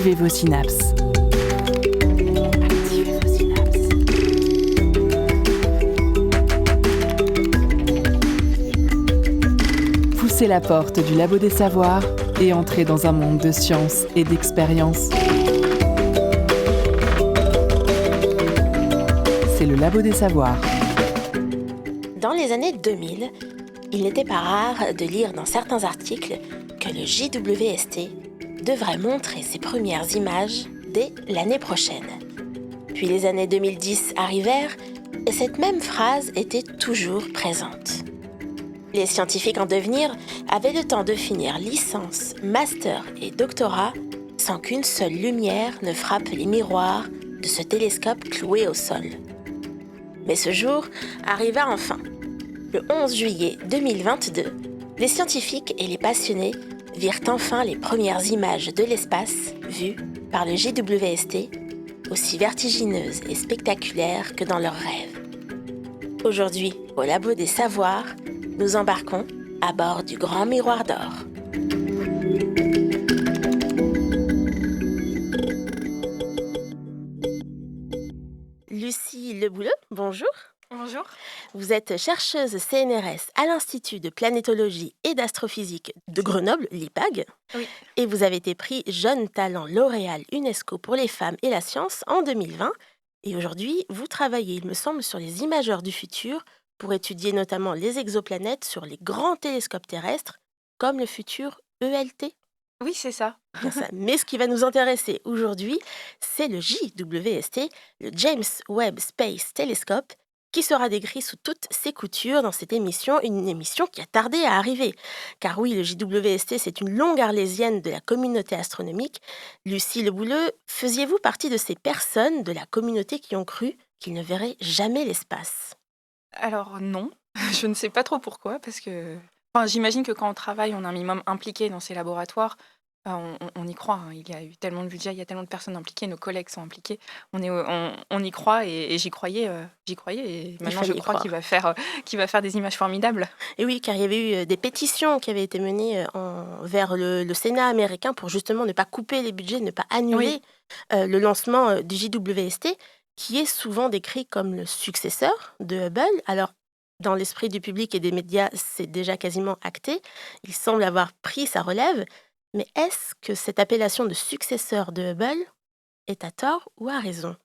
Activez vos synapses. Activez vos synapses. Poussez la porte du Labo des Savoirs et entrez dans un monde de science et d'expérience. C'est le Labo des Savoirs. Dans les années 2000, il n'était pas rare de lire dans certains articles que le JWST devrait montrer ses premières images dès l'année prochaine. Puis les années 2010 arrivèrent et cette même phrase était toujours présente. Les scientifiques en devenir avaient le temps de finir licence, master et doctorat sans qu'une seule lumière ne frappe les miroirs de ce télescope cloué au sol. Mais ce jour arriva enfin. Le 11 juillet 2022, les scientifiques et les passionnés virent enfin les premières images de l'espace vues par le JWST, aussi vertigineuses et spectaculaires que dans leurs rêves. Aujourd'hui, au Labo des Savoirs, nous embarquons à bord du Grand Miroir d'Or. Lucie Lebouleux, bonjour. Bonjour. Vous êtes chercheuse CNRS à l'Institut de planétologie et d'astrophysique de Grenoble, l'IPAG. Oui. Et vous avez été pris Jeune Talent Lauréal UNESCO pour les femmes et la science en 2020. Et aujourd'hui, vous travaillez, il me semble, sur les imageurs du futur pour étudier notamment les exoplanètes sur les grands télescopes terrestres, comme le futur ELT. Oui, c'est ça. Bien ça. Mais ce qui va nous intéresser aujourd'hui, c'est le JWST, le James Webb Space Telescope, qui sera décrit sous toutes ses coutures dans cette émission, une émission qui a tardé à arriver. Car oui, le JWST, c'est une longue arlésienne de la communauté astronomique. Lucie Lebouleux, faisiez-vous partie de ces personnes de la communauté qui ont cru qu'ils ne verraient jamais l'espace ? Alors non, je ne sais pas trop pourquoi, parce que j'imagine que quand on travaille, on est un minimum impliqué dans ces laboratoires. On y croit, hein. Il y a eu tellement de budget, il y a tellement de personnes impliquées, nos collègues sont impliqués. On y croit et j'y croyais et maintenant je fallait y crois croire. qu'il va faire des images formidables. Et oui, car il y avait eu des pétitions qui avaient été menées vers le Sénat américain pour justement ne pas couper les budgets, ne pas annuler le lancement du JWST, qui est souvent décrit comme le successeur de Hubble. Alors, dans l'esprit du public et des médias, c'est déjà quasiment acté. Il semble avoir pris sa relève. Mais est-ce que cette appellation de successeur de Hubble est à tort ou à raison ?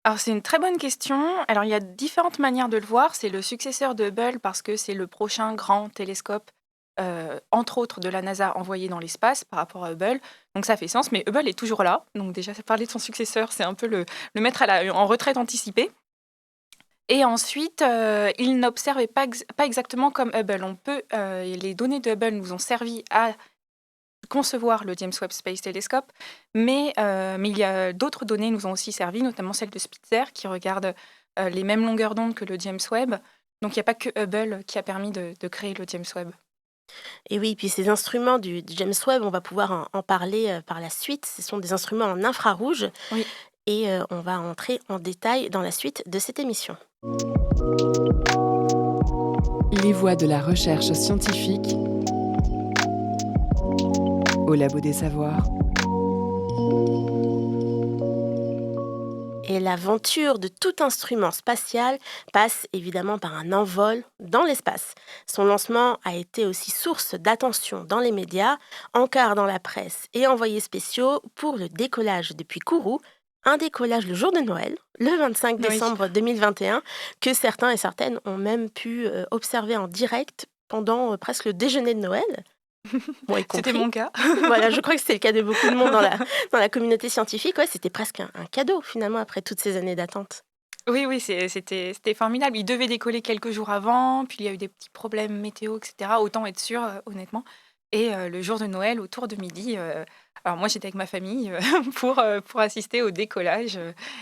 Alors c'est une très bonne question. Alors il y a différentes manières de le voir. C'est le successeur de Hubble parce que c'est le prochain grand télescope, entre autres de la NASA, envoyé dans l'espace par rapport à Hubble. Donc ça fait sens, mais Hubble est toujours là. Donc déjà, parler de son successeur, c'est un peu le mettre en retraite anticipée. Et ensuite, il n'observait pas exactement comme Hubble. Les données de Hubble nous ont servi à concevoir le James Webb Space Telescope, mais il y a d'autres données nous ont aussi servi, notamment celle de Spitzer, qui regarde les mêmes longueurs d'onde que le James Webb. Donc il n'y a pas que Hubble qui a permis de créer le James Webb. Et oui, puis ces instruments du James Webb, on va pouvoir en parler par la suite. Ce sont des instruments en infrarouge. Oui. Et on va entrer en détail dans la suite de cette émission. Les voies de la recherche scientifique au Labo des Savoirs. Et l'aventure de tout instrument spatial passe évidemment par un envol dans l'espace. Son lancement a été aussi source d'attention dans les médias, encart dans la presse et envoyés spéciaux pour le décollage depuis Kourou, un décollage le jour de Noël, le 25 décembre 2021, que certains et certaines ont même pu observer en direct pendant presque le déjeuner de Noël. Moi y compris. C'était mon cas. Voilà, je crois que c'était le cas de beaucoup de monde dans la communauté scientifique. Ouais, c'était presque un cadeau finalement après toutes ces années d'attente. Oui, c'était formidable. Il devait décoller quelques jours avant, puis il y a eu des petits problèmes météo, etc. Autant être sûr, honnêtement. Et le jour de Noël, autour de midi, alors moi j'étais avec ma famille pour assister au décollage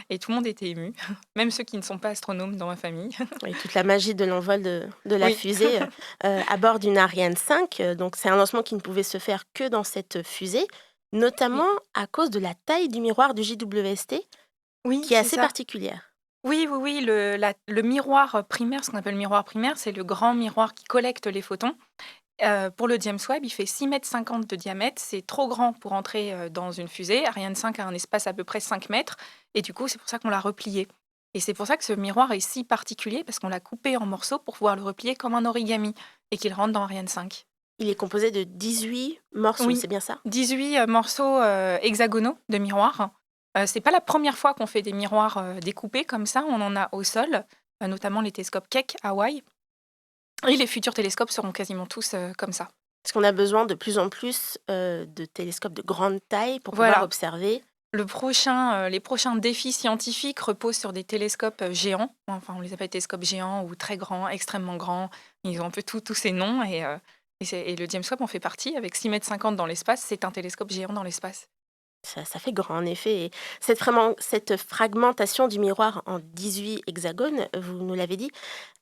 et tout le monde était ému, même ceux qui ne sont pas astronomes dans ma famille. Oui, toute la magie de l'envol de la Oui. fusée à bord d'une Ariane 5. Donc c'est un lancement qui ne pouvait se faire que dans cette fusée, notamment à cause de la taille du miroir du JWST, Oui, qui est c'est assez ça. particulière. Oui, le miroir primaire, ce qu'on appelle le miroir primaire, c'est le grand miroir qui collecte les photons. Pour le James Webb, il fait 6,50 m de diamètre. C'est trop grand pour entrer dans une fusée. Ariane 5 a un espace à peu près 5 mètres. Et du coup, c'est pour ça qu'on l'a replié. Et c'est pour ça que ce miroir est si particulier, parce qu'on l'a coupé en morceaux pour pouvoir le replier comme un origami et qu'il rentre dans Ariane 5. Il est composé de 18 morceaux, Oui, c'est bien ça? 18 morceaux hexagonaux de miroirs. C'est pas la première fois qu'on fait des miroirs découpés comme ça. On en a au sol, notamment les télescopes Keck à Hawaï. Et les futurs télescopes seront quasiment tous comme ça. Parce qu'on a besoin de plus en plus de télescopes de grande taille pour pouvoir Voilà. observer. Les prochains défis scientifiques reposent sur des télescopes géants. Enfin, on les appelle télescopes géants ou très grands, extrêmement grands. Ils ont un peu tous ces noms. Et le James Webb en fait partie. Avec 6,50 m dans l'espace, c'est un télescope géant dans l'espace. Ça fait grand, en effet. Et cette fragmentation du miroir en 18 hexagones, vous nous l'avez dit,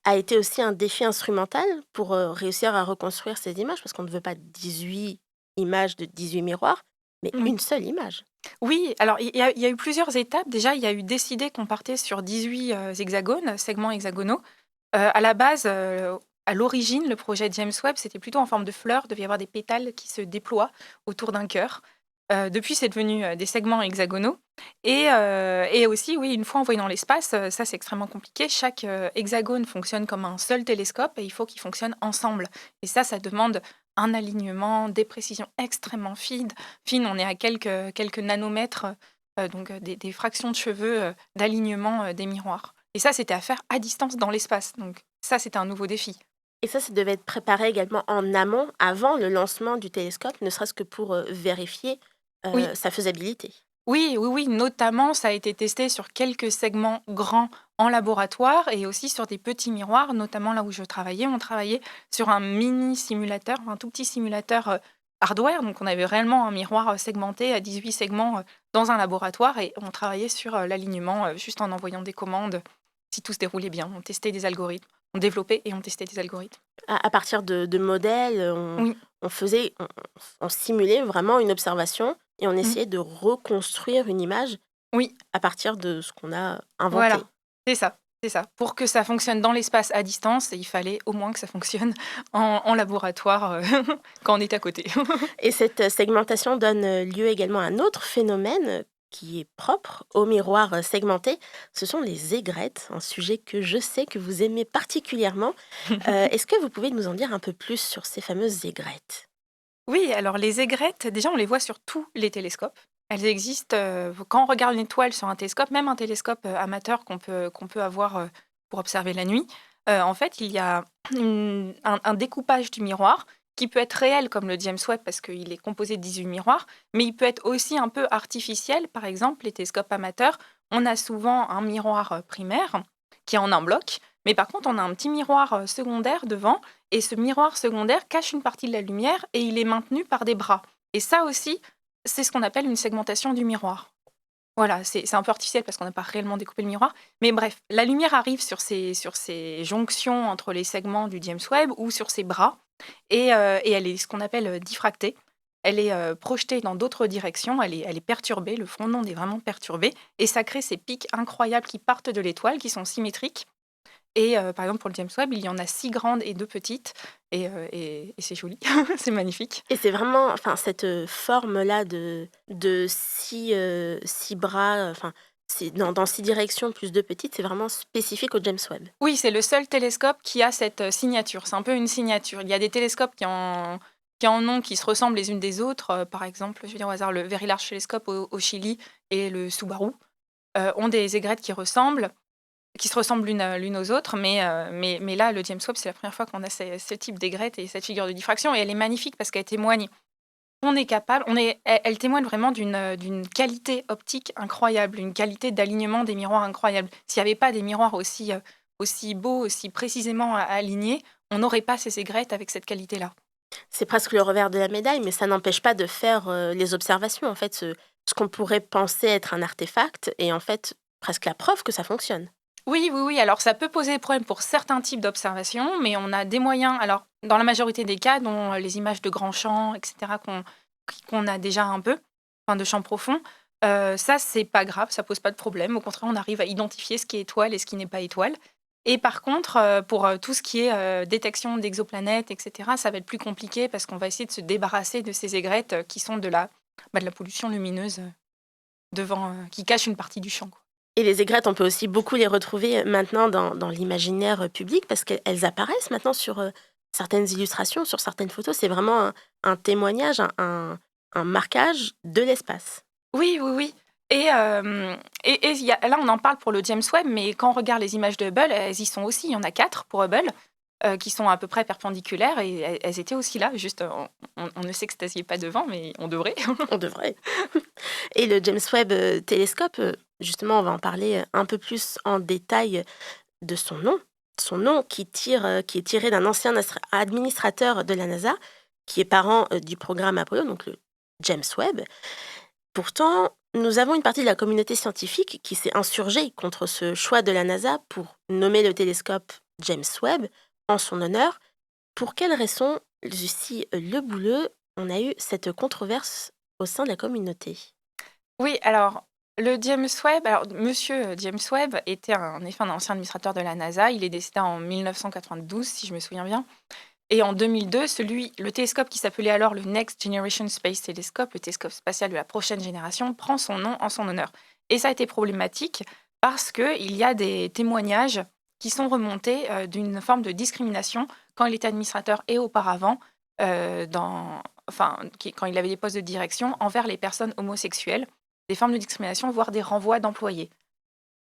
a été aussi un défi instrumental pour réussir à reconstruire ces images, parce qu'on ne veut pas 18 images de 18 miroirs, mais Oui. une seule image. Oui, alors il y a eu plusieurs étapes. Déjà, il y a eu décidé qu'on partait sur 18 hexagones, segments hexagonaux. À la base, à l'origine, le projet James Webb, c'était plutôt en forme de fleur. Il devait y avoir des pétales qui se déploient autour d'un cœur. Depuis, c'est devenu des segments hexagonaux. Et aussi, oui, une fois envoyé dans l'espace, ça c'est extrêmement compliqué. Chaque hexagone fonctionne comme un seul télescope et il faut qu'ils fonctionnent ensemble. Et ça demande un alignement, des précisions extrêmement fines. On est à quelques nanomètres, donc des fractions de cheveux d'alignement des miroirs. Et ça, c'était à faire à distance dans l'espace. Donc ça, c'était un nouveau défi. Et ça devait être préparé également en amont, avant le lancement du télescope, ne serait-ce que pour vérifier Oui. sa faisabilité. Oui, notamment, ça a été testé sur quelques segments grands en laboratoire et aussi sur des petits miroirs, notamment là où je travaillais. On travaillait sur un mini simulateur, un tout petit simulateur hardware. Donc, on avait réellement un miroir segmenté à 18 segments dans un laboratoire et on travaillait sur l'alignement juste en envoyant des commandes si tout se déroulait bien. On testait des algorithmes, on développait et on testait des algorithmes. À partir de modèles, Oui. on simulait vraiment une observation et on Mm. essayait de reconstruire une image Oui, à partir de ce qu'on a inventé. voilà, c'est ça. C'est ça. Pour que ça fonctionne dans l'espace à distance, il fallait au moins que ça fonctionne en laboratoire quand on est à côté. Et cette segmentation donne lieu également à un autre phénomène qui est propre au miroir segmenté. Ce sont les aigrettes, un sujet que je sais que vous aimez particulièrement. Est-ce que vous pouvez nous en dire un peu plus sur ces fameuses aigrettes? Oui, alors les aigrettes, déjà, on les voit sur tous les télescopes. Elles existent quand on regarde une étoile sur un télescope, même un télescope amateur qu'on peut avoir pour observer la nuit. En fait, il y a un découpage du miroir qui peut être réel comme le James Webb parce qu'il est composé de 18 miroirs, mais il peut être aussi un peu artificiel. Par exemple, les télescopes amateurs, on a souvent un miroir primaire qui est en un bloc, mais par contre, on a un petit miroir secondaire devant et ce miroir secondaire cache une partie de la lumière et il est maintenu par des bras. Et ça aussi, c'est ce qu'on appelle une segmentation du miroir. Voilà, c'est un peu artificiel parce qu'on n'a pas réellement découpé le miroir. Mais bref, la lumière arrive sur ces jonctions entre les segments du James Webb ou sur ses bras. Et elle est ce qu'on appelle diffractée. Elle est projetée dans d'autres directions, elle est perturbée, le front onde est vraiment perturbé. Et ça crée ces pics incroyables qui partent de l'étoile, qui sont symétriques. Et par exemple, pour le James Webb, il y en a 6 grandes et 2 petites. Et c'est joli, c'est magnifique. Et c'est vraiment, enfin, cette forme-là de six bras, enfin, dans 6 directions plus 2 petites, c'est vraiment spécifique au James Webb. Oui, c'est le seul télescope qui a cette signature. C'est un peu une signature. Il y a des télescopes qui en ont, qui se ressemblent les unes des autres. Par exemple, je vais dire au hasard, le Very Large Telescope au Chili et le Subaru ont des aigrettes qui se ressemblent l'une aux autres. Mais là, le James Webb, c'est la première fois qu'on a ce type d'aigrette et cette figure de diffraction. Et elle est magnifique parce qu'elle témoigne. Elle témoigne vraiment d'une qualité optique incroyable, une qualité d'alignement des miroirs incroyable. S'il n'y avait pas des miroirs aussi beaux, aussi précisément alignés, on n'aurait pas ces aigrettes avec cette qualité-là. C'est presque le revers de la médaille, mais ça n'empêche pas de faire les observations. En fait, ce qu'on pourrait penser être un artefact est en fait presque la preuve que ça fonctionne. Oui. Alors, ça peut poser problème pour certains types d'observations, mais on a des moyens. Alors, dans la majorité des cas, dont les images de grands champs, etc., qu'on a déjà un peu, enfin de champs profonds, ça, c'est pas grave, ça pose pas de problème. Au contraire, on arrive à identifier ce qui est étoile et ce qui n'est pas étoile. Et par contre, pour tout ce qui est détection d'exoplanètes, etc., ça va être plus compliqué parce qu'on va essayer de se débarrasser de ces aigrettes qui sont de la pollution lumineuse qui cache une partie du champ, quoi. Et les aigrettes, on peut aussi beaucoup les retrouver maintenant dans l'imaginaire public parce qu'elles apparaissent maintenant sur certaines illustrations, sur certaines photos. C'est vraiment un témoignage, un marquage de l'espace. Oui, oui, oui. Et là, on en parle pour le James Webb, mais quand on regarde les images de Hubble, elles y sont aussi. Il y en a 4 pour Hubble, qui sont à peu près perpendiculaires, et elles étaient aussi là. Juste, on ne s'extasiait pas devant, mais on devrait. On devrait. Et le James Webb télescope, justement, on va en parler un peu plus en détail de son nom. Son nom qui est tiré d'un ancien administrateur de la NASA, qui est parent du programme Apollo, donc le James Webb. Pourtant, nous avons une partie de la communauté scientifique qui s'est insurgée contre ce choix de la NASA pour nommer le télescope James Webb en son honneur. Pour quelle raison, Lucie Lebouleux, on a eu cette controverse au sein de la communauté? Oui, alors, le James Webb, alors, monsieur James Webb était en effet un ancien administrateur de la NASA. Il est décédé en 1992, si je me souviens bien. Et en 2002, le télescope qui s'appelait alors le Next Generation Space Telescope, le télescope spatial de la prochaine génération, prend son nom en son honneur. Et ça a été problématique parce qu'il y a des témoignages qui sont remontés d'une forme de discrimination quand il était administrateur et auparavant, quand il avait des postes de direction, envers les personnes homosexuelles, des formes de discrimination, voire des renvois d'employés.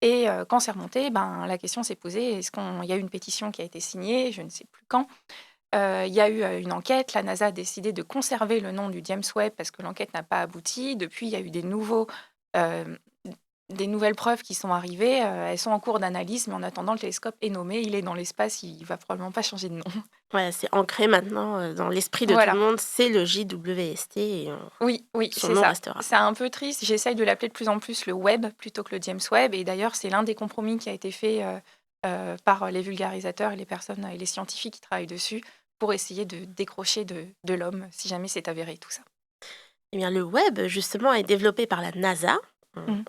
Et quand c'est remonté, la question s'est posée, il y a eu une pétition qui a été signée, je ne sais plus quand. Il y a eu une enquête, la NASA a décidé de conserver le nom du James Webb parce que l'enquête n'a pas abouti. Depuis, il y a eu des nouvelles preuves qui sont arrivées. Elles sont en cours d'analyse, mais en attendant, le télescope est nommé, il est dans l'espace, il va probablement pas changer de nom. Ouais, c'est ancré maintenant dans l'esprit de tout Voilà. le monde, c'est le JWST et Oui, son c'est nom ça. restera. C'est un peu triste. J'essaye de l'appeler de plus en plus le Webb plutôt que le James Webb. Et d'ailleurs, c'est l'un des compromis qui a été fait par les vulgarisateurs et les personnes et les scientifiques qui travaillent dessus pour essayer de décrocher de l'homme, si jamais c'est avéré tout ça. Eh bien, le web, justement, est développé par la NASA. Mhm.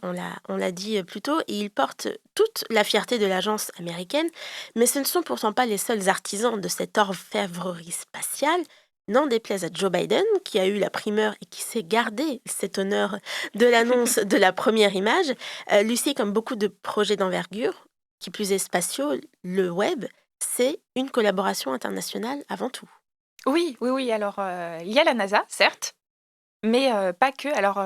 On l'a dit plus tôt, et il porte toute la fierté de l'agence américaine, mais ce ne sont pourtant pas les seuls artisans de cette orfèvrerie spatiale. N'en déplaise à Joe Biden, qui a eu la primeur et qui s'est gardé cet honneur de l'annonce de la première image. Lucie, comme beaucoup de projets d'envergure, qui plus est spatiaux, le web, c'est une collaboration internationale avant tout. Oui, oui, oui. Alors, il y a la NASA, certes, mais pas que. Alors,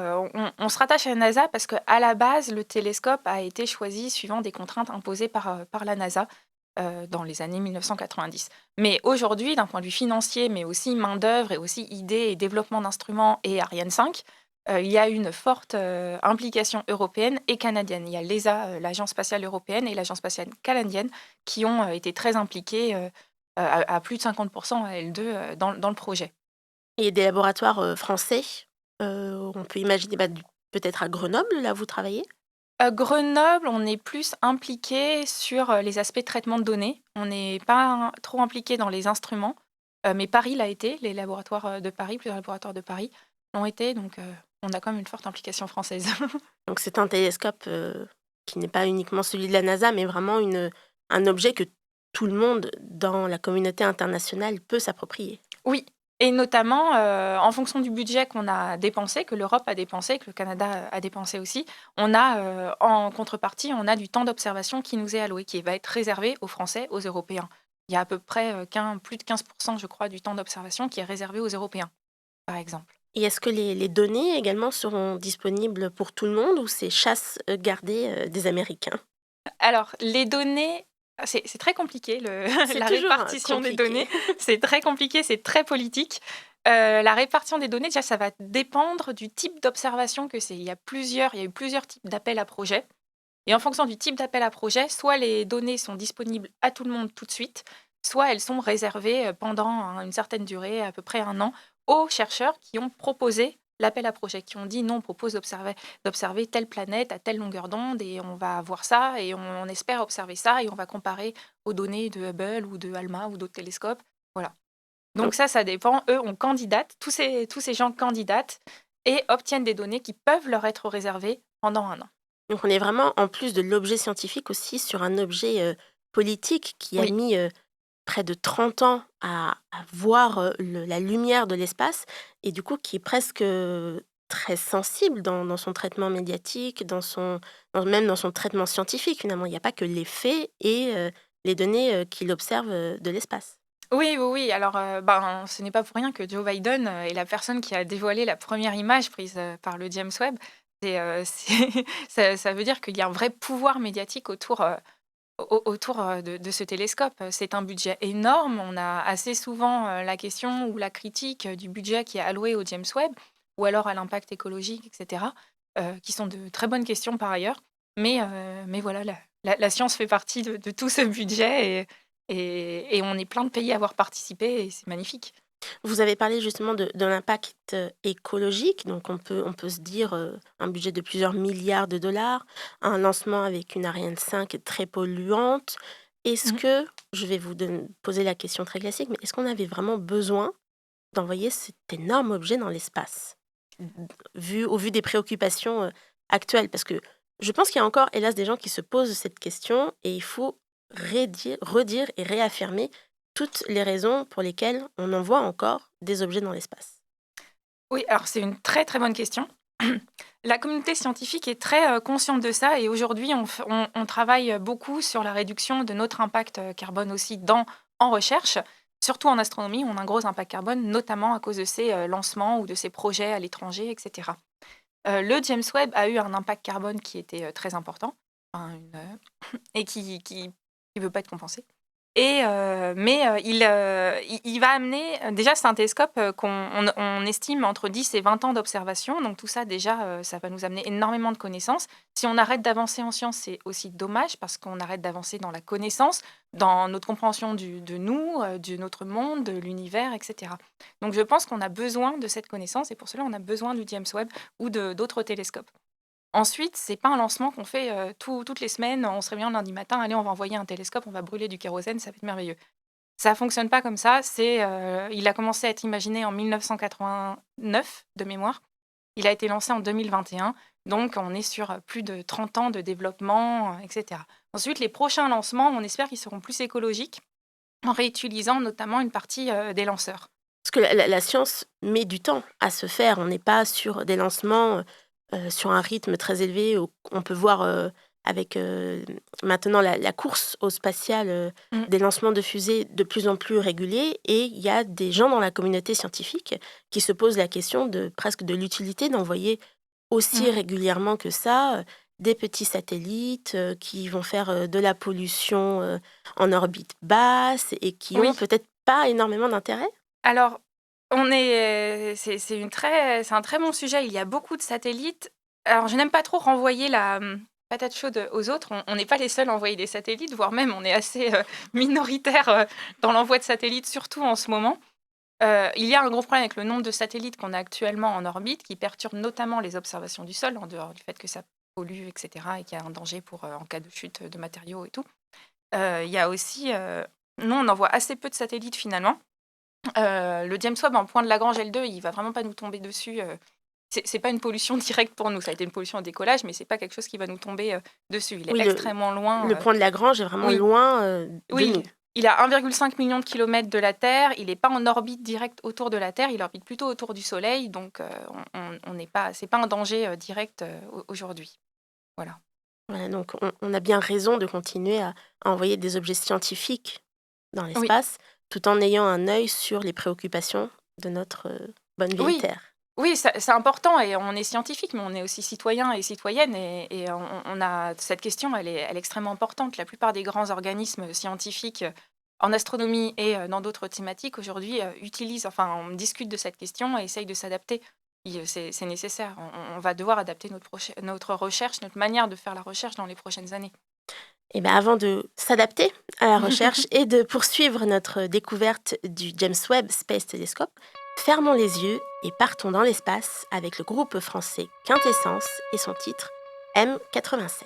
on se rattache à la NASA parce qu'à la base, le télescope a été choisi suivant des contraintes imposées par la NASA dans les années 1990. Mais aujourd'hui, d'un point de vue financier, mais aussi main-d'œuvre et aussi idées et développement d'instruments et Ariane 5, il y a une forte implication européenne et canadienne. Il y a l'ESA, l'Agence spatiale européenne, et l'Agence spatiale canadienne qui ont été très impliquées à plus de 50% à L2 dans le projet. Et des laboratoires français, on peut imaginer peut-être à Grenoble, là, vous travaillez? Grenoble, on est plus impliqué sur les aspects traitement de données. On n'est pas trop impliqué dans les instruments, mais Paris l'a été, les laboratoires de Paris, plusieurs laboratoires de Paris l'ont été, donc on a quand même une forte implication française. Donc c'est un télescope qui n'est pas uniquement celui de la NASA, mais vraiment un objet que tout le monde dans la communauté internationale peut s'approprier. Oui, et notamment en fonction du budget qu'on a dépensé, que l'Europe a dépensé, que le Canada a dépensé aussi, on a en contrepartie, on a du temps d'observation qui nous est alloué, qui va être réservé aux Français, aux Européens. Il y a à peu près plus de 15%, je crois, du temps d'observation qui est réservé aux Européens, par exemple. Et est-ce que les données également seront disponibles pour tout le monde ou c'est chasse gardée des Américains? Alors, les données, c'est très compliqué, C'est la toujours répartition des compliqué. données. C'est très compliqué, c'est très politique. La répartition des données, déjà, ça va dépendre du type d'observation que c'est. Il y a eu plusieurs types d'appels à projets. Et en fonction du type d'appel à projet, soit les données sont disponibles à tout le monde tout de suite, soit elles sont réservées pendant une certaine durée, à peu près 1 an, aux chercheurs qui ont proposé l'appel à projet, qui ont dit non, on propose d'observer telle planète à telle longueur d'onde et on va voir ça et on espère observer ça et on va comparer aux données de Hubble ou de ALMA ou d'autres télescopes. Voilà. Donc ça dépend. Eux, on candidate, tous ces gens candidatent et obtiennent des données qui peuvent leur être réservées pendant 1 an. Donc on est vraiment, en plus de l'objet scientifique, aussi sur un objet politique qui a Oui. mis près de 30 ans à voir la lumière de l'espace et du coup qui est presque très sensible dans son traitement médiatique, même dans son traitement scientifique finalement. Il n'y a pas que les faits et les données qu'il observe de l'espace. Oui, oui, oui. Alors, ben, ce n'est pas pour rien que Joe Biden, est la personne qui a dévoilé la première image prise, par le James Webb. C'est ça veut dire qu'il y a un vrai pouvoir médiatique autour, de ce télescope. C'est un budget énorme. On a assez souvent, la question ou la critique, du budget qui est alloué au James Webb ou alors à l'impact écologique et cetera, qui sont de très bonnes questions par ailleurs. Mais voilà, la science fait partie de tout ce budget et on est plein de pays à avoir participé et c'est magnifique. Vous avez parlé justement de l'impact écologique, donc on peut se dire un budget de plusieurs milliards de dollars, un lancement avec une Ariane 5 très polluante. Est-ce Mmh. que, je vais poser la question très classique, mais est-ce qu'on avait vraiment besoin d'envoyer cet énorme objet dans l'espace, au vu des préoccupations actuelles? Parce que je pense qu'il y a encore, hélas, des gens qui se posent cette question et il faut redire et réaffirmer toutes les raisons pour lesquelles on envoie encore des objets dans l'espace. Oui, alors c'est une très, très bonne question. La communauté scientifique est très, consciente de ça et aujourd'hui on travaille beaucoup sur la réduction de notre impact, carbone aussi en recherche. Surtout en astronomie, on a un gros impact carbone, notamment à cause de ces, lancements ou de ces projets à l'étranger et cetera. Le James Webb a eu un impact carbone qui était, très important, enfin et qui veut pas être compensé. Il va amener déjà c'est un télescope, on estime entre 10 et 20 ans d'observation, donc tout ça déjà, ça va nous amener énormément de connaissances. Si on arrête d'avancer en science, c'est aussi dommage parce qu'on arrête d'avancer dans la connaissance, dans notre compréhension de nous, de notre monde, de l'univers et cetera. Donc je pense qu'on a besoin de cette connaissance et pour cela on a besoin du James Webb ou d'autres télescopes. Ensuite, c'est pas un lancement qu'on fait, toutes les semaines, on se réveille un lundi matin: «Allez, on va envoyer un télescope, on va brûler du kérosène, ça va être merveilleux». Ça fonctionne pas comme ça, il a commencé à être imaginé en 1989 de mémoire. Il a été lancé en 2021, donc on est sur, plus de 30 ans de développement, et cetera. Ensuite, les prochains lancements, on espère qu'ils seront plus écologiques, en réutilisant notamment une partie, des lanceurs. Parce que la science met du temps à se faire. On n'est pas sur des lancements sur un rythme très élevé. On peut voir avec maintenant la course au spatial Mmh. des lancements de fusées de plus en plus réguliers. Et il y a des gens dans la communauté scientifique qui se posent la question presque de l'utilité d'envoyer aussi Mmh. régulièrement que ça des petits satellites qui vont faire de la pollution en orbite basse et qui ont Oui. peut-être pas énormément d'intérêt. Alors, c'est un très bon sujet. Il y a beaucoup de satellites. Alors, je n'aime pas trop renvoyer la patate chaude aux autres. On n'est pas les seuls à envoyer des satellites, voire même on est assez minoritaire dans l'envoi de satellites, surtout en ce moment. Il y a un gros problème avec le nombre de satellites qu'on a actuellement en orbite, qui perturbe notamment les observations du sol, en dehors du fait que ça pollue, etc., et qu'il y a un danger en cas de chute de matériaux et tout. Il y a aussi, nous, on envoie assez peu de satellites finalement. Le James Webb en point de Lagrange L2, il va vraiment pas nous tomber dessus, c'est pas une pollution directe pour nous. Ça a été une pollution au décollage, mais c'est pas quelque chose qui va nous tomber, dessus. Il est Oui, extrêmement le loin, point de Lagrange est vraiment oui, loin de oui, nous. il a 1,5 million de kilomètres de la Terre, il est pas en orbite directe autour de la Terre, il orbite plutôt autour du Soleil, donc on n'est pas c'est pas un danger, direct, aujourd'hui. Voilà. Voilà, donc on a bien raison de continuer à envoyer des objets scientifiques dans Oui, l'espace, tout en ayant un œil sur les préoccupations de notre bonne vieille oui. Terre. Oui, c'est important et on est scientifique, mais on est aussi citoyen et citoyenne et on a cette question, elle est extrêmement importante. La plupart des grands organismes scientifiques, en astronomie et dans d'autres thématiques aujourd'hui, utilisent enfin, on discute de cette question et essayent de s'adapter. C'est nécessaire. On va devoir adapter notre recherche, notre manière de faire la recherche dans les prochaines années. Et bien avant de s'adapter à la recherche et de poursuivre notre découverte du James Webb Space Telescope, fermons les yeux et partons dans l'espace avec le groupe français Quintessence et son titre M87.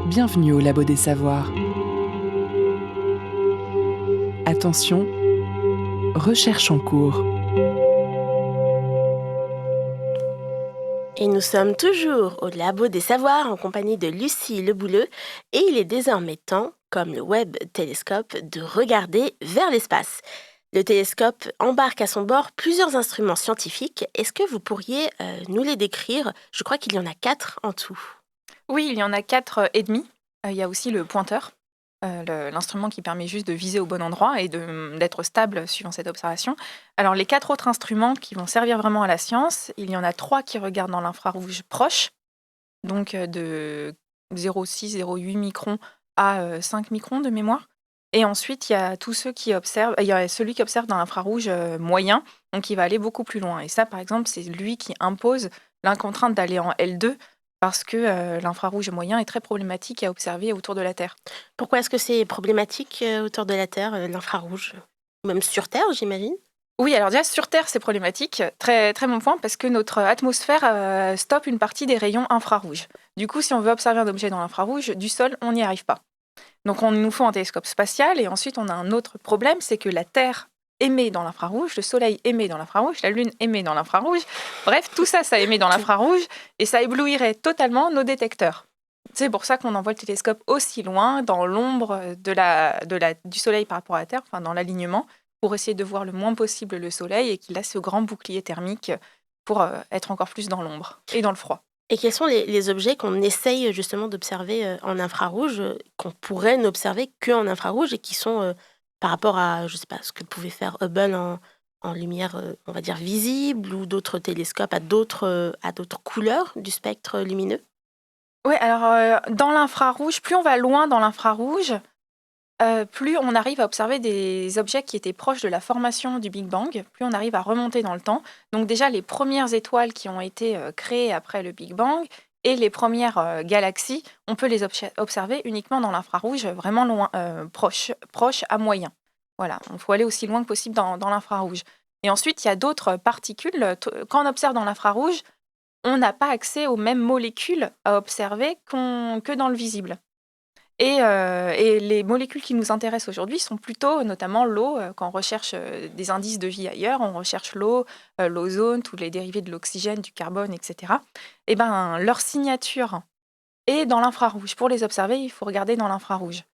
Bienvenue au Labo des Savoirs. Attention, recherche en cours. Et nous sommes toujours au Labo des Savoirs en compagnie de Lucie Lebouleux et il est désormais temps, comme le Webb Télescope, de regarder vers l'espace. Le télescope embarque à son bord plusieurs instruments scientifiques. Est-ce que vous pourriez nous les décrire? Je crois qu'il y en a 4 en tout. Oui, il y en a 4 et demi. Il y a aussi le pointeur, l'instrument qui permet juste de viser au bon endroit et d'être stable suivant cette observation. Alors les 4 autres instruments qui vont servir vraiment à la science, il y en a 3 qui regardent dans l'infrarouge proche, donc de 0,6, 0,8 microns à 5 microns de mémoire. Et ensuite, il y a tous ceux qui observent, il y a celui qui observe dans l'infrarouge moyen, donc il va aller beaucoup plus loin. Et ça, par exemple, c'est lui qui impose la contrainte d'aller en L2 parce que l'infrarouge moyen est très problématique à observer autour de la Terre. Pourquoi est-ce que c'est problématique autour de la Terre, l'infrarouge? Même sur Terre, j'imagine? Oui, alors déjà, sur Terre, c'est problématique. Très, très bon point, parce que notre atmosphère stoppe une partie des rayons infrarouges. Du coup, si on veut observer un objet dans l'infrarouge, du sol, on n'y arrive pas. Donc, il nous faut un télescope spatial. Et ensuite, on a un autre problème, c'est que la Terre émet dans l'infrarouge, le Soleil émet dans l'infrarouge, la Lune émet dans l'infrarouge. Bref, tout ça, ça émet dans l'infrarouge et ça éblouirait totalement nos détecteurs. C'est pour ça qu'on envoie le télescope aussi loin, dans l'ombre du Soleil par rapport à la Terre, enfin dans l'alignement, pour essayer de voir le moins possible le Soleil et qu'il a ce grand bouclier thermique pour être encore plus dans l'ombre et dans le froid. Et quels sont les objets qu'on essaye justement d'observer en infrarouge, qu'on pourrait n'observer qu'en infrarouge et qui sont, par rapport à, je sais pas, ce que pouvait faire Hubble en lumière, on va dire visible, ou d'autres télescopes à d'autres couleurs du spectre lumineux? Oui, alors dans l'infrarouge, plus on va loin dans l'infrarouge, plus on arrive à observer des objets qui étaient proches de la formation du Big Bang, plus on arrive à remonter dans le temps. Donc déjà, les premières étoiles qui ont été créées après le Big Bang et les premières galaxies, on peut les observer uniquement dans l'infrarouge, vraiment loin, proche à moyen. Voilà, il faut aller aussi loin que possible dans l'infrarouge. Et ensuite, il y a d'autres particules. Quand on observe dans l'infrarouge, on n'a pas accès aux mêmes molécules à observer que dans le visible. Et les molécules qui nous intéressent aujourd'hui sont plutôt, notamment l'eau. Quand on recherche des indices de vie ailleurs, on recherche l'eau, l'ozone, tous les dérivés de l'oxygène, du carbone, etc. Et ben, leur signature est dans l'infrarouge. Pour les observer, il faut regarder dans l'infrarouge.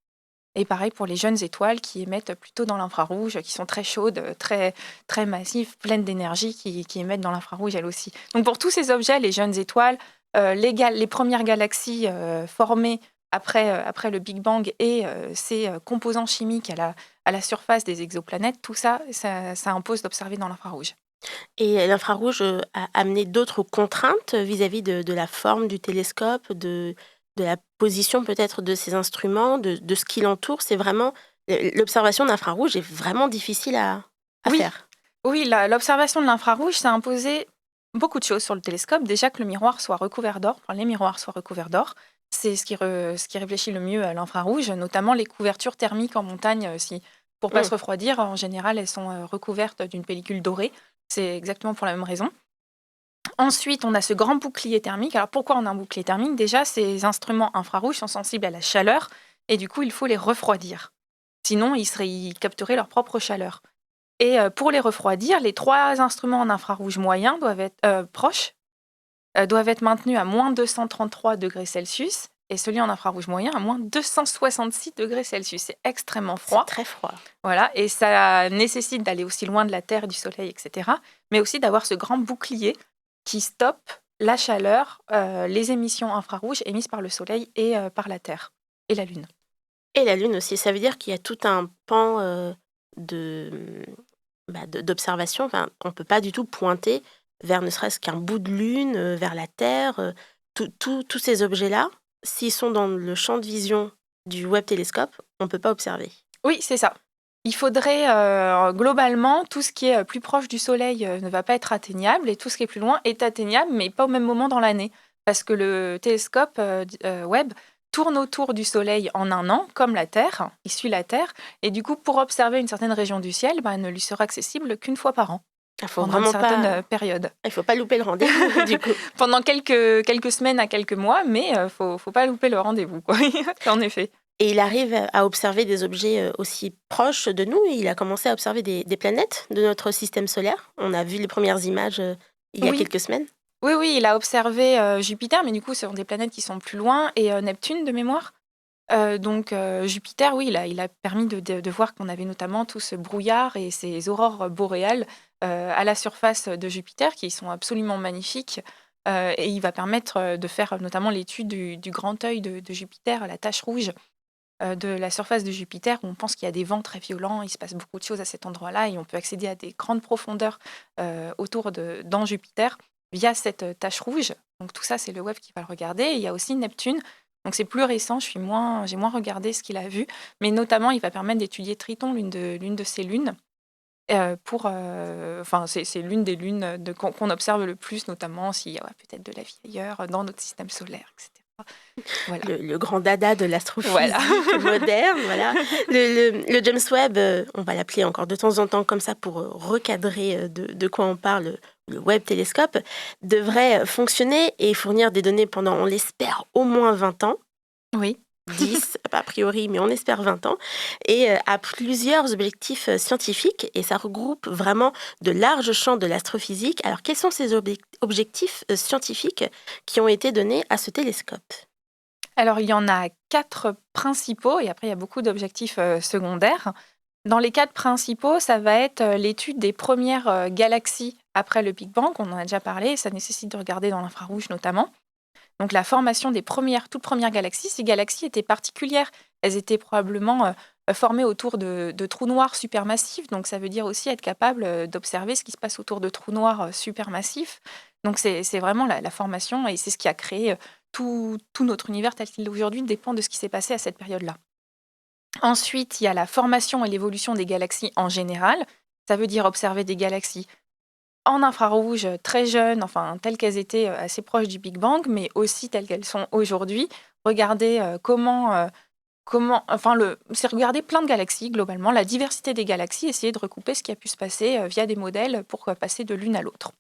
Et pareil pour les jeunes étoiles qui émettent plutôt dans l'infrarouge, qui sont très chaudes, très, très massives, pleines d'énergie, qui émettent dans l'infrarouge elles aussi. Donc pour tous ces objets, les jeunes étoiles, les premières galaxies formées après le Big Bang et ces composants chimiques à la surface des exoplanètes, tout ça, ça impose d'observer dans l'infrarouge. Et l'infrarouge a amené d'autres contraintes vis-à-vis de la forme du télescope, de la position peut-être de ces instruments, de ce qui l'entoure. C'est vraiment l'observation d'infrarouge est vraiment difficile à Oui, faire. oui, l'observation de l'infrarouge, ça a imposé beaucoup de choses sur le télescope. Déjà que le miroir soit recouvert d'or, enfin, les miroirs soient recouverts d'or. C'est ce qui réfléchit le mieux à l'infrarouge, notamment les couvertures thermiques en montagne. Pour ne pas Mm. se refroidir, en général, elles sont recouvertes d'une pellicule dorée. C'est exactement pour la même raison. Ensuite, on a ce grand bouclier thermique. Alors pourquoi on a un bouclier thermique? Déjà, ces instruments infrarouges sont sensibles à la chaleur et du coup, il faut les refroidir. Sinon, ils capteraient leur propre chaleur. Et pour les refroidir, les 3 instruments en infrarouge moyen doivent être proches, doivent être maintenus à moins 233 degrés Celsius et celui en infrarouge moyen à moins 266 degrés Celsius. C'est extrêmement froid. C'est très froid. Voilà, et ça nécessite d'aller aussi loin de la Terre, du Soleil, etc. Mais aussi d'avoir ce grand bouclier qui stoppe la chaleur, les émissions infrarouges émises par le Soleil et par la Terre et la Lune. Et la Lune aussi. Ça veut dire qu'il y a tout un pan d'observation. Enfin, on ne peut pas du tout pointer vers ne serait-ce qu'un bout de Lune, vers la Terre. Tous ces objets-là, s'ils sont dans le champ de vision du Webb télescope, on ne peut pas observer. Oui, c'est ça. Il faudrait, globalement, tout ce qui est plus proche du Soleil ne va pas être atteignable et tout ce qui est plus loin est atteignable, mais pas au même moment dans l'année. Parce que le télescope Webb tourne autour du Soleil en un an, comme la Terre, il suit la Terre, et du coup, pour observer une certaine région du ciel, ne lui sera accessible qu'une fois par an. Il faut pendant une vraiment certaine pas, période. il faut pas louper le rendez-vous du coup. Pendant quelques semaines à quelques mois, mais faut pas louper le rendez-vous, quoi. En effet. Et il arrive à observer des objets aussi proches de nous. Il a commencé à observer des planètes de notre système solaire. On a vu les premières images il y a Oui, quelques semaines. oui, oui, il a observé Jupiter, mais du coup, ce sont des planètes qui sont plus loin, et Neptune de mémoire. Donc Jupiter, oui, il a permis de voir qu'on avait notamment tout ce brouillard et ces aurores boréales à la surface de Jupiter qui sont absolument magnifiques. Et il va permettre de faire notamment l'étude du grand œil de Jupiter, la tache rouge de la surface de Jupiter, où on pense qu'il y a des vents très violents, il se passe beaucoup de choses à cet endroit-là, et on peut accéder à des grandes profondeurs dans Jupiter via cette tache rouge. Donc tout ça, c'est le web qui va le regarder. Et il y a aussi Neptune. Donc c'est plus récent, j'ai moins regardé ce qu'il a vu, mais notamment il va permettre d'étudier Triton, l'une de ces lunes. Enfin, c'est l'une des lunes qu'on observe le plus, notamment s'il y a peut-être de la vie ailleurs dans notre système solaire, etc. Voilà. Le grand dada de l'astrophysique Voilà. moderne. Voilà. Le James Webb, on va l'appeler encore de temps en temps comme ça pour recadrer de quoi on parle. Le Webb télescope devrait fonctionner et fournir des données pendant, on l'espère, au moins 20 ans. Oui. 10 a priori, mais on espère 20 ans, et à plusieurs objectifs scientifiques, et ça regroupe vraiment de larges champs de l'astrophysique. Alors, quels sont ces objectifs scientifiques qui ont été donnés à ce télescope? Alors, il y en a 4 principaux, et après, il y a beaucoup d'objectifs secondaires. Dans les 4 principaux, ça va être l'étude des premières galaxies après le Big Bang. On en a déjà parlé, ça nécessite de regarder dans l'infrarouge notamment. Donc la formation des toutes premières galaxies, ces galaxies étaient particulières. Elles étaient probablement formées autour de trous noirs supermassifs. Donc ça veut dire aussi être capable d'observer ce qui se passe autour de trous noirs supermassifs. Donc c'est vraiment la formation, et c'est ce qui a créé tout notre univers tel qu'il est aujourd'hui, dépend de ce qui s'est passé à cette période-là. Ensuite, il y a la formation et l'évolution des galaxies en général. Ça veut dire observer des galaxies en infrarouge très jeunes, enfin telles qu'elles étaient assez proches du Big Bang, mais aussi telles qu'elles sont aujourd'hui. Regarder c'est regarder plein de galaxies globalement, la diversité des galaxies, essayer de recouper ce qui a pu se passer via des modèles pour passer de l'une à l'autre,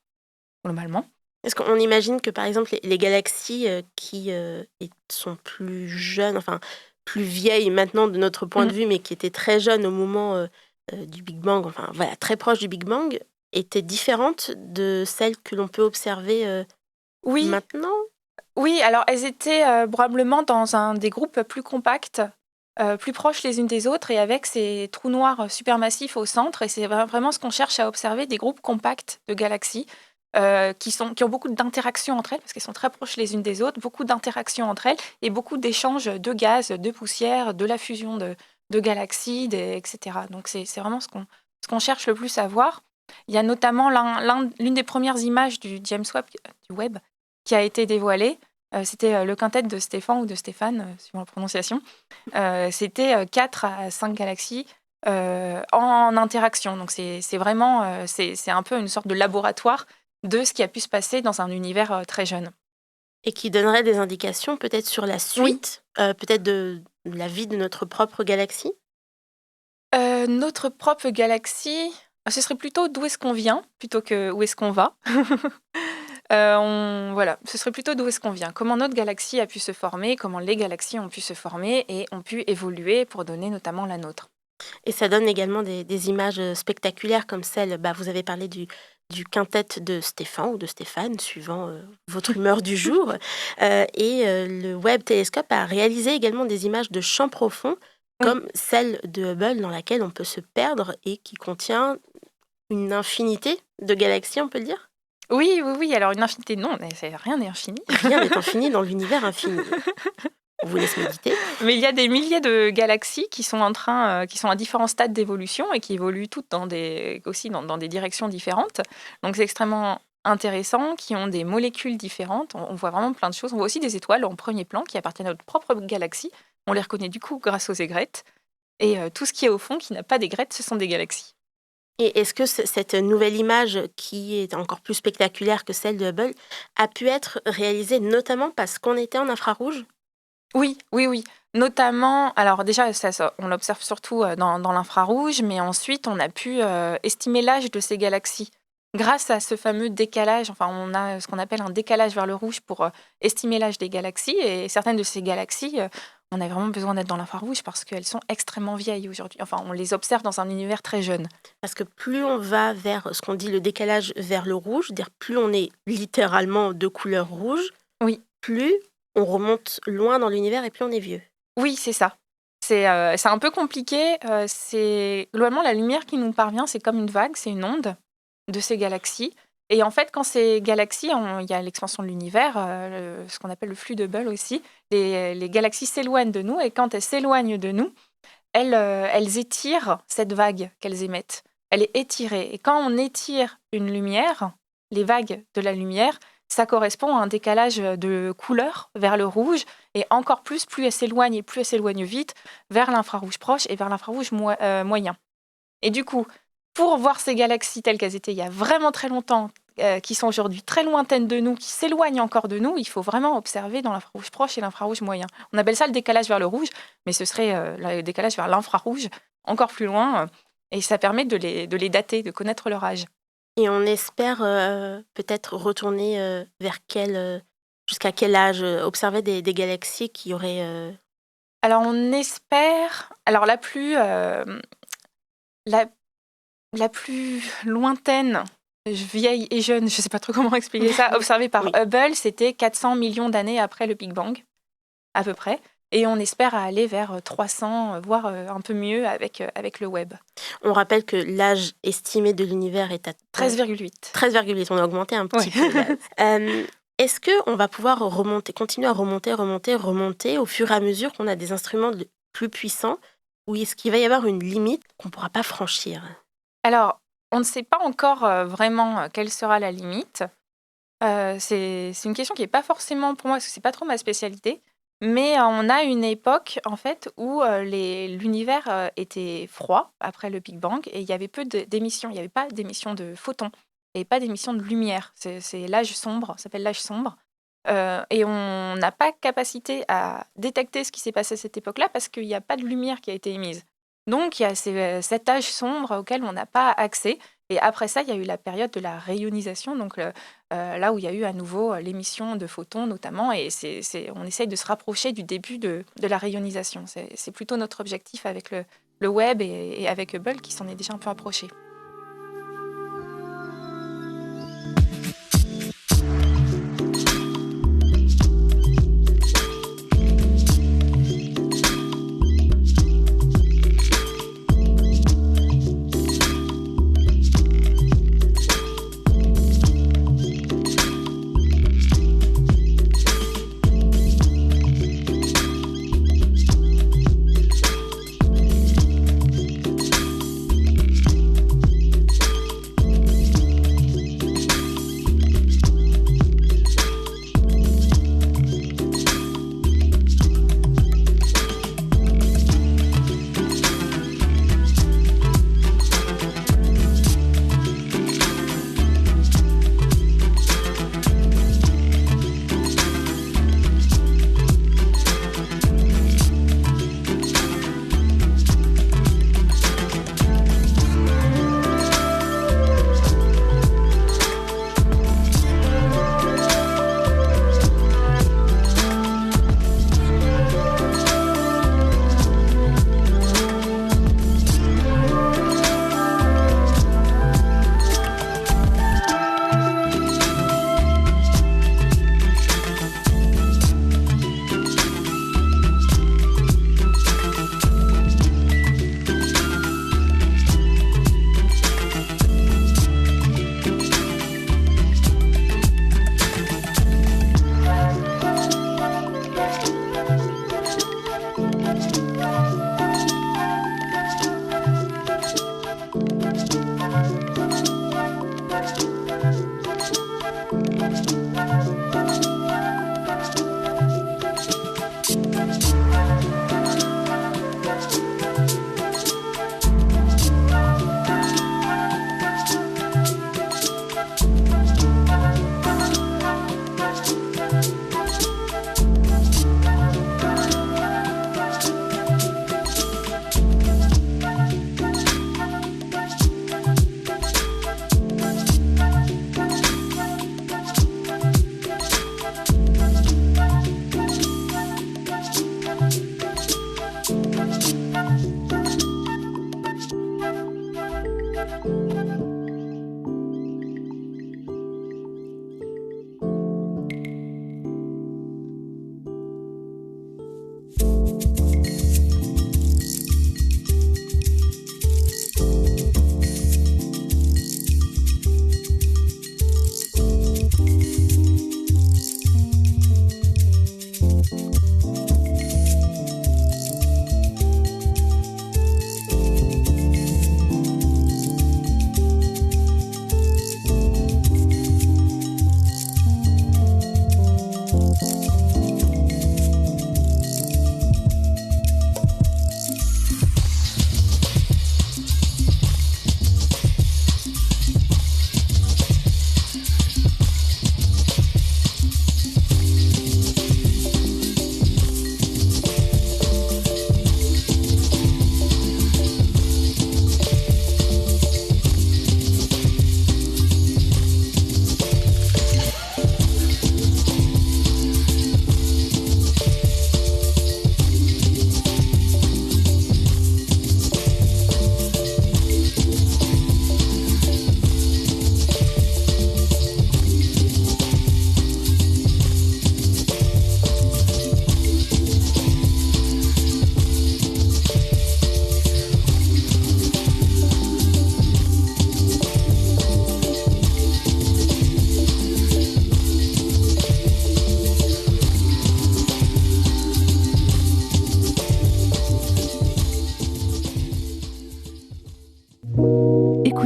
globalement. Est-ce qu'on imagine que, par exemple, les galaxies qui sont plus jeunes, enfin plus vieilles maintenant de notre point de Mhm. vue, mais qui étaient très jeunes au moment du Big Bang, enfin voilà, très proches du Big Bang, étaient différentes de celles que l'on peut observer Oui, maintenant? oui, alors elles étaient probablement dans des groupes plus compacts, plus proches les unes des autres, et avec ces trous noirs supermassifs au centre. Et c'est vraiment ce qu'on cherche à observer, des groupes compacts de galaxies qui ont beaucoup d'interactions entre elles, parce qu'elles sont très proches les unes des autres, beaucoup d'interactions entre elles, et beaucoup d'échanges de gaz, de poussière, de la fusion de galaxies, etc. Donc c'est vraiment ce qu'on cherche le plus à voir. Il y a notamment l'une des premières images du James Webb, du Webb, qui a été dévoilée. C'était le quintet de Stéphane ou de Stéphane, suivant la prononciation. C'était 4 à 5 galaxies en interaction. Donc c'est vraiment c'est un peu une sorte de laboratoire de ce qui a pu se passer dans un univers très jeune. Et qui donnerait des indications peut-être sur la Oui. suite, peut-être de la vie de notre propre galaxie? Notre propre galaxie, ce serait plutôt d'où est-ce qu'on vient, plutôt que où est-ce qu'on va. Voilà, ce serait plutôt d'où est-ce qu'on vient. Comment notre galaxie a pu se former, comment les galaxies ont pu se former et ont pu évoluer pour donner notamment la nôtre. Et ça donne également des images spectaculaires comme celle, vous avez parlé du quintet de Stéphane ou de Stéphane, suivant votre humeur du jour. Le Webb Télescope a réalisé également des images de champs profonds, Oui. comme celle de Hubble, dans laquelle on peut se perdre et qui contient une infinité de galaxies, on peut le dire? Oui, oui, oui, alors une infinité, non, mais rien n'est infini. Rien n'est infini dans l'univers infini. On vous laisse méditer. Mais il y a des milliers de galaxies qui sont qui sont à différents stades d'évolution et qui évoluent toutes aussi dans des directions différentes. Donc c'est extrêmement intéressant, qui ont des molécules différentes. On voit vraiment plein de choses. On voit aussi des étoiles en premier plan qui appartiennent à notre propre galaxie. On les reconnaît du coup grâce aux aigrettes. Et tout ce qui est au fond, qui n'a pas d'aigrettes, ce sont des galaxies. Et est-ce que cette nouvelle image, qui est encore plus spectaculaire que celle de Hubble, a pu être réalisée notamment parce qu'on était en infrarouge? Oui, oui, oui. Notamment, alors déjà, on l'observe surtout dans l'infrarouge, mais ensuite, on a pu estimer l'âge de ces galaxies. grâce à ce fameux décalage, enfin on a ce qu'on appelle un décalage vers le rouge pour estimer l'âge des galaxies, et certaines de ces galaxies, on a vraiment besoin d'être dans l'infrarouge parce qu'elles sont extrêmement vieilles aujourd'hui. Enfin, on les observe dans un univers très jeune. Parce que plus on va vers ce qu'on dit le décalage vers le rouge, c'est-à-dire plus on est littéralement de couleur rouge, Oui. plus on remonte loin dans l'univers et plus on est vieux. Oui, c'est ça. C'est un peu compliqué. C'est globalement la lumière qui nous parvient, c'est comme une vague, c'est une onde de ces galaxies. Et en fait, quand ces galaxies, il y a l'expansion de l'univers, ce qu'on appelle le flux de Hubble aussi, les galaxies s'éloignent de nous, et quand elles s'éloignent de nous, elles étirent cette vague qu'elles émettent. Elle est étirée. Et quand on étire une lumière, les vagues de la lumière, ça correspond à un décalage de couleur vers le rouge, et encore plus elle s'éloigne, et plus elle s'éloigne vite, vers l'infrarouge proche et vers l'infrarouge moyen. Et du coup, pour voir ces galaxies telles qu'elles étaient il y a vraiment très longtemps, qui sont aujourd'hui très lointaines de nous, qui s'éloignent encore de nous, il faut vraiment observer dans l'infrarouge proche et l'infrarouge moyen. On appelle ça le décalage vers le rouge, mais ce serait le décalage vers l'infrarouge, encore plus loin, et ça permet de les dater, de connaître leur âge. Et on espère peut-être retourner jusqu'à quel âge observer des galaxies qui auraient... Alors on espère... Alors la plus lointaine, vieille et jeune, je ne sais pas trop comment expliquer ça, observée par Oui. Hubble, c'était 400 millions d'années après le Big Bang, à peu près. Et on espère aller vers 300, voire un peu mieux avec le Webb. On rappelle que l'âge estimé de l'univers est à 13,8. 13,8. On a augmenté un petit peu. Là. Est-ce qu'on va pouvoir continuer à remonter au fur et à mesure qu'on a des instruments plus puissants, ou est-ce qu'il va y avoir une limite qu'on ne pourra pas franchir? Alors, on ne sait pas encore vraiment quelle sera la limite. C'est une question qui n'est pas forcément pour moi, parce que ce n'est pas trop ma spécialité. Mais on a une époque, en fait, où l'univers était froid après le Big Bang, et il y avait peu d'émissions. Il n'y avait pas d'émissions de photons et pas d'émissions de lumière. C'est l'âge sombre, ça s'appelle l'âge sombre. Et on n'a pas capacité à détecter ce qui s'est passé à cette époque-là parce qu'il n'y a pas de lumière qui a été émise. Donc, il y a cet âge sombre auquel on n'a pas accès. Et après ça, il y a eu la période de la rayonisation, donc là où il y a eu à nouveau l'émission de photons notamment, et on essaye de se rapprocher du début de la rayonisation. C'est plutôt notre objectif avec le Webb et avec Hubble qui s'en est déjà un peu approché.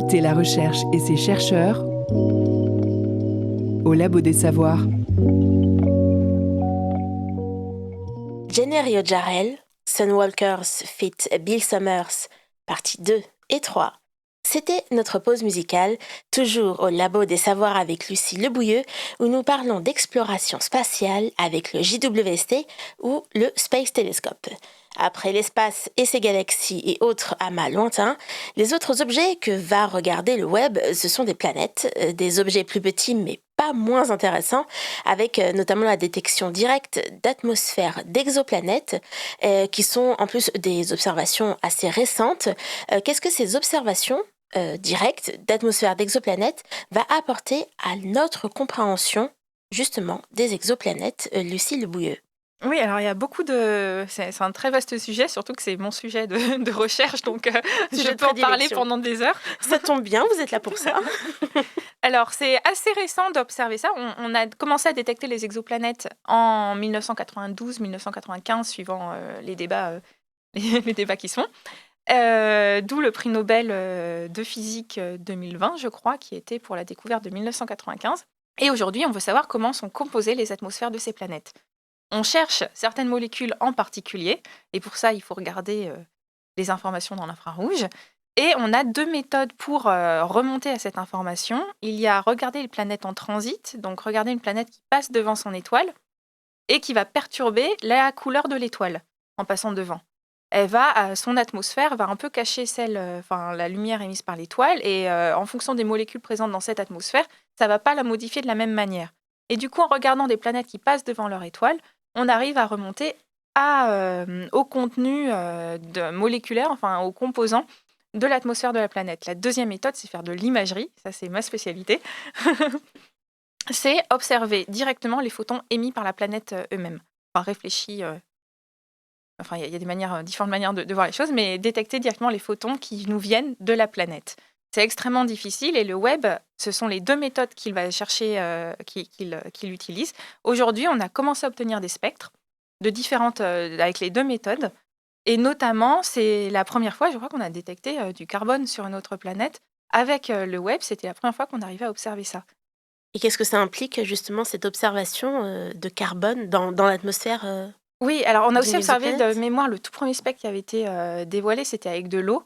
Écoutez la recherche et ses chercheurs au Labo des Savoirs. Jenny Rio-Jarrell, Sunwalkers feat. Bill Summers, partie 2 et 3. C'était notre pause musicale, toujours au Labo des Savoirs avec Lucie Lebouilleux, où nous parlons d'exploration spatiale avec le JWST ou le Space Telescope. Après l'espace et ses galaxies et autres amas lointains, les autres objets que va regarder le web, ce sont des planètes, des objets plus petits mais pas moins intéressants, avec notamment la détection directe d'atmosphères d'exoplanètes, qui sont en plus des observations assez récentes. Qu'est-ce que ces observations directes d'atmosphères d'exoplanètes va apporter à notre compréhension justement des exoplanètes, Lucie Lebouilleux? Oui, alors il y a beaucoup de c'est un très vaste sujet, surtout que c'est mon sujet de recherche, donc je Sujet de peux en parler prédilection. pendant des heures. Ça tombe bien, vous êtes là pour ça. Alors, c'est assez récent d'observer ça. On a commencé à détecter les exoplanètes en 1992-1995, suivant les débats, les débats qui sont. D'où le prix Nobel de physique 2020, je crois, qui était pour la découverte de 1995. Et aujourd'hui, on veut savoir comment sont composées les atmosphères de ces planètes. On cherche certaines molécules en particulier, et pour ça, il faut regarder les informations dans l'infrarouge. Et on a deux méthodes pour remonter à cette information. Il y a regarder les planètes en transit, donc regarder une planète qui passe devant son étoile et qui va perturber la couleur de l'étoile en passant devant. Son atmosphère va un peu cacher la lumière émise par l'étoile, et en fonction des molécules présentes dans cette atmosphère, ça ne va pas la modifier de la même manière. Et du coup, en regardant des planètes qui passent devant leur étoile, on arrive à remonter au contenu moléculaire, enfin aux composants de l'atmosphère de la planète. La deuxième méthode, c'est faire de l'imagerie, ça c'est ma spécialité. C'est observer directement les photons émis par la planète eux-mêmes. Enfin, réfléchis. Enfin, il y a différentes manières de voir les choses, mais détecter directement les photons qui nous viennent de la planète. C'est extrêmement difficile, et le web, ce sont les deux méthodes qu'il va chercher, qu'il utilise. Aujourd'hui, on a commencé à obtenir des spectres avec les deux méthodes. Et notamment, c'est la première fois, je crois, qu'on a détecté du carbone sur une autre planète. Avec le web, c'était la première fois qu'on arrivait à observer ça. Et qu'est-ce que ça implique justement cette observation de carbone dans l'atmosphère Oui, alors on a aussi d'une observé de exoplanète? mémoire le tout premier spectre qui avait été dévoilé, c'était avec de l'eau.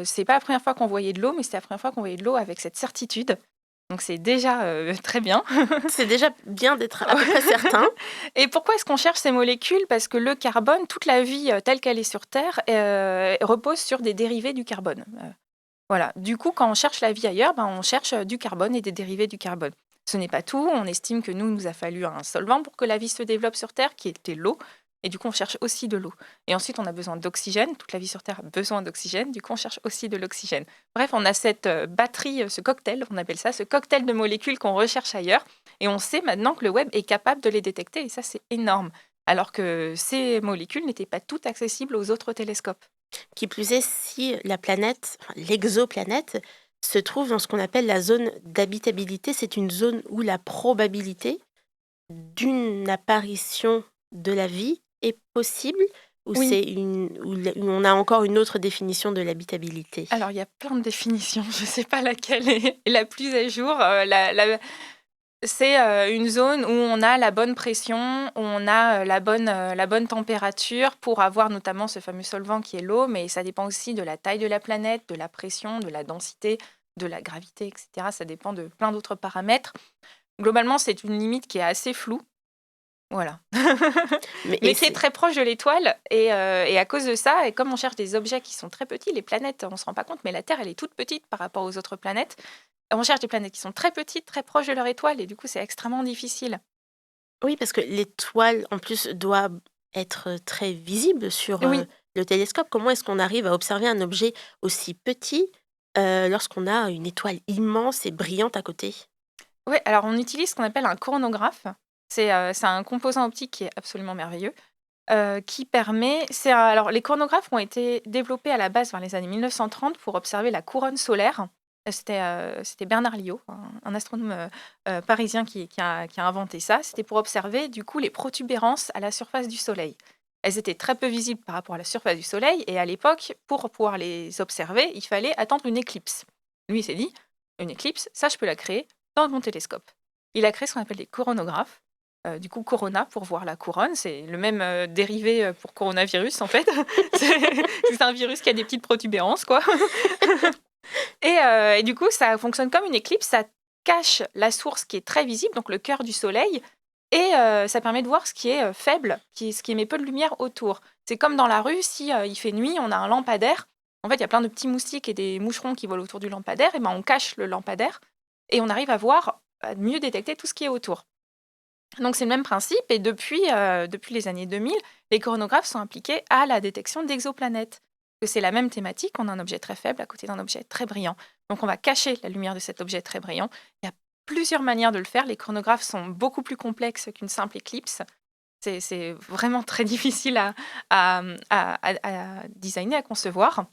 C'est pas la première fois qu'on voyait de l'eau, mais c'était la première fois qu'on voyait de l'eau avec cette certitude. Donc c'est déjà très bien. C'est déjà bien d'être à peu près certain. Et pourquoi est-ce qu'on cherche ces molécules? Parce que le carbone, toute la vie telle qu'elle est sur Terre, repose sur des dérivés du carbone. Voilà. Du coup, quand on cherche la vie ailleurs, on cherche du carbone et des dérivés du carbone. Ce n'est pas tout. On estime que nous a fallu un solvant pour que la vie se développe sur Terre, qui était l'eau. Et du coup, on cherche aussi de l'eau. Et ensuite, on a besoin d'oxygène. Toute la vie sur Terre a besoin d'oxygène. Du coup, on cherche aussi de l'oxygène. Bref, on a cette batterie, ce cocktail, on appelle ça, ce cocktail de molécules qu'on recherche ailleurs. Et on sait maintenant que le web est capable de les détecter. Et ça, c'est énorme. Alors que ces molécules n'étaient pas toutes accessibles aux autres télescopes. Qui plus est, si la planète, l'exoplanète, se trouve dans ce qu'on appelle la zone d'habitabilité, c'est une zone où la probabilité d'une apparition de la vie est possible, ou Oui. où on a encore une autre définition de l'habitabilité? Alors, il y a plein de définitions. Je ne sais pas laquelle est la plus à jour. C'est une zone où on a la bonne pression, où on a la bonne température pour avoir notamment ce fameux solvant qui est l'eau, mais ça dépend aussi de la taille de la planète, de la pression, de la densité, de la gravité, etc. Ça dépend de plein d'autres paramètres. Globalement, c'est une limite qui est assez floue. Voilà. Mais qui est très proche de l'étoile. Et à cause de ça, et comme on cherche des objets qui sont très petits, les planètes, on ne se rend pas compte, mais la Terre, elle est toute petite par rapport aux autres planètes. On cherche des planètes qui sont très petites, très proches de leur étoile, et du coup, c'est extrêmement difficile. Oui, parce que l'étoile, en plus, doit être très visible sur Oui. le télescope. Comment est-ce qu'on arrive à observer un objet aussi petit lorsqu'on a une étoile immense et brillante à côté? Oui, alors on utilise ce qu'on appelle un coronographe. C'est un composant optique qui est absolument merveilleux, qui permet... Alors, les coronographes ont été développés à la base vers les années 1930 pour observer la couronne solaire. C'était Bernard Lyot, un astronome parisien qui a inventé ça. C'était pour observer du coup les protubérances à la surface du Soleil. Elles étaient très peu visibles par rapport à la surface du Soleil, et à l'époque, pour pouvoir les observer, il fallait attendre une éclipse. Lui, il s'est dit, une éclipse, ça, je peux la créer dans mon télescope. Il a créé ce qu'on appelle des coronographes. Du coup, corona pour voir la couronne, c'est le même dérivé pour coronavirus en fait. C'est un virus qui a des petites protubérances, quoi. Et du coup, ça fonctionne comme une éclipse, ça cache la source qui est très visible, donc le cœur du soleil, et ça permet de voir ce qui est faible, ce qui émet peu de lumière autour. C'est comme dans la rue, si il fait nuit, on a un lampadaire. En fait, il y a plein de petits moustiques et des moucherons qui volent autour du lampadaire, et ben on cache le lampadaire, et on arrive à voir, à mieux détecter tout ce qui est autour. Donc c'est le même principe, et depuis les années 2000, les coronographes sont appliqués à la détection d'exoplanètes. Que c'est la même thématique, on a un objet très faible à côté d'un objet très brillant. Donc on va cacher la lumière de cet objet très brillant. Il y a plusieurs manières de le faire. Les chronographes sont beaucoup plus complexes qu'une simple éclipse. C'est vraiment très difficile à designer, à concevoir.